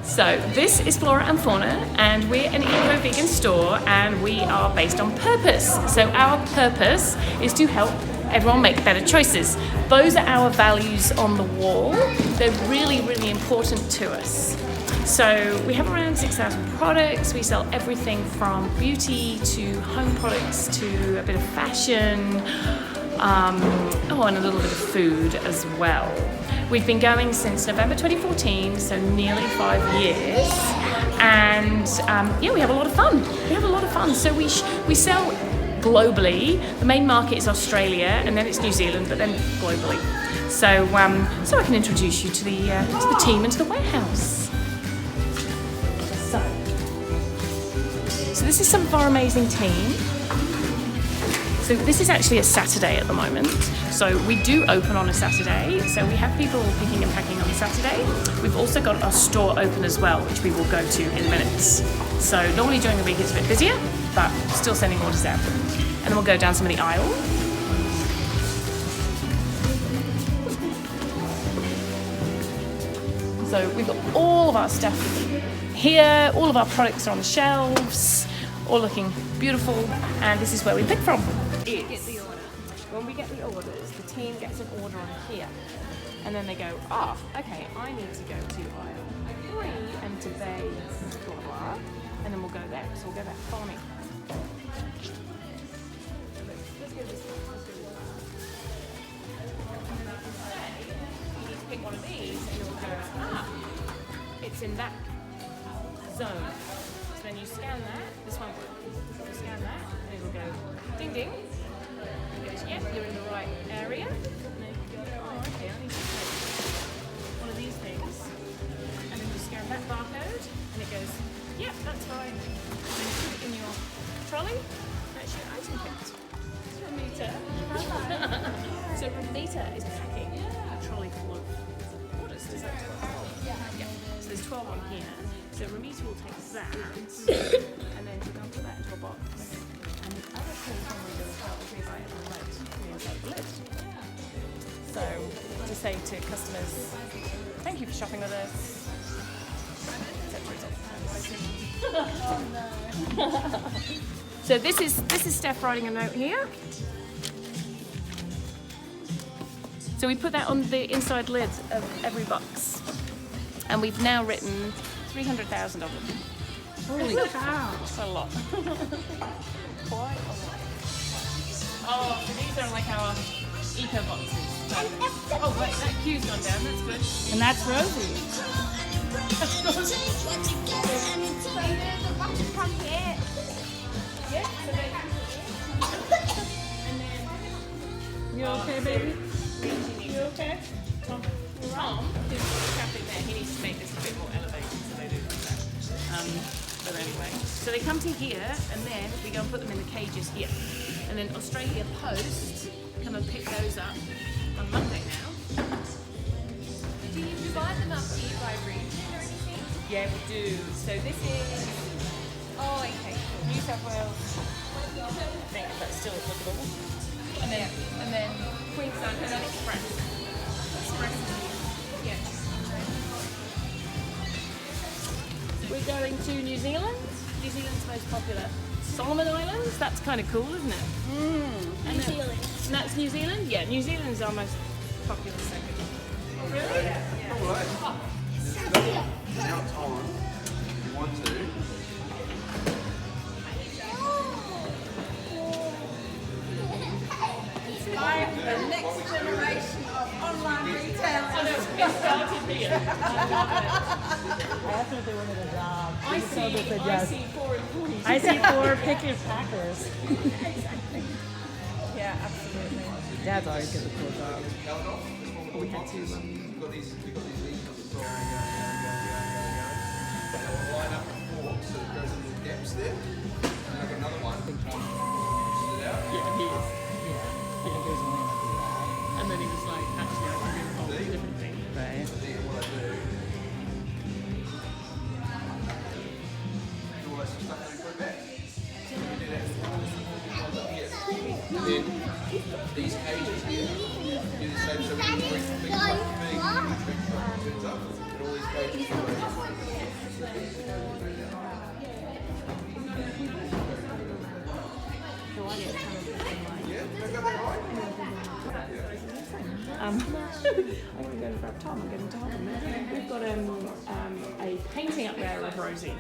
So this is Flora and Fauna, and we're an eco-vegan store, and we are based on purpose. So our purpose is to help everyone make better choices. Those are our values on the wall. They're really, really important to us. So we have around 6,000 products. We sell everything from beauty to home products to a bit of fashion, and a little bit of food as well. We've been going since November 2014, so nearly 5 years, and we have a lot of fun. So we sell globally. The main market is Australia, and then it's New Zealand, but then globally. So I can introduce you to the team and to the warehouse. So this is some of our amazing team. So this is actually a Saturday at the moment. So we do open on a Saturday. So we have people picking and packing on a Saturday. We've also got our store open as well, which we will go to in minutes. So normally during the week it's a bit busier, but still sending orders out. And then we'll go down some of the aisle. So we've got all of our stuff here. All of our products are on the shelves, all looking beautiful. And this is where we pick from. When we get the orders, the team gets an order on here, and then they go, okay, I need to go to aisle 3 and to bay blah blah, and then we'll go there. So we'll go there. Follow me. Let's go this way. You need to pick one of these, and it will go, it's in that zone. So then you scan that. This one will. You scan that, and it will go ding ding. Yep, you're in the right area. And then you go, okay, I need to take one of these things. And then you scan that barcode, and it goes, yep, that's fine. And then you put it in your trolley. That's your item picked. It's Remita. So Remita is packing a trolley full of orders. Is that 12? Yeah. So there's 12 on here. So Remita will take that, and then she'll go and put that into a box. And the other thing we do as well is we buy it on the lid. So to say to customers, thank you for shopping with us. So this is Steph writing a note here. So we put that on the inside lid of every box, and we've now written 300,000 of them. Holy cow! That's a lot. Quite a lot. Oh, so these are like our eco boxes. Oh wait, that queue's gone down, that's good. And that's Rosie. That's Rosie. Yeah, so they and then You okay, baby? you okay? Tom, who's the chap in there, he needs to make this a bit more elevated, so they do that. But anyway, so they come to here, and then we go and put them in the cages here. And then Australia Post come and pick those up on Monday now. Do you divide them up here by region or anything? Yeah, we do. So this is Okay, cool. New South Wales. I think that's still applicable. And then Queensland, and then Express. Yeah. We're going to New Zealand. New Zealand's most popular. Solomon Islands, that's kind of cool, isn't it? New Zealand. And that's New Zealand? Yeah, New Zealand is our most popular sector. Oh, really? Yeah. Now it's on. If you want to. I'm the next generation of online retailers. It started here. I asked them if they wanted a job. I see 4 employees. I see 4 pickers packers. Yeah, absolutely. Dad's always gets a cool job. We had to. We've got these leaves on the top. They'll line up the forks so it goes in the depths there. And I've got another one. Yeah, he is. And then he was like, actually, I can do a whole different thing. Right. So then what I do, all that stuff and put it back. So we do that. Here. And then these cages here, do the same. So we can bring things like feed, turns up, and all these cages. I'm going to go and grab Tom and get him to help him. We've got a painting up there of Rosie.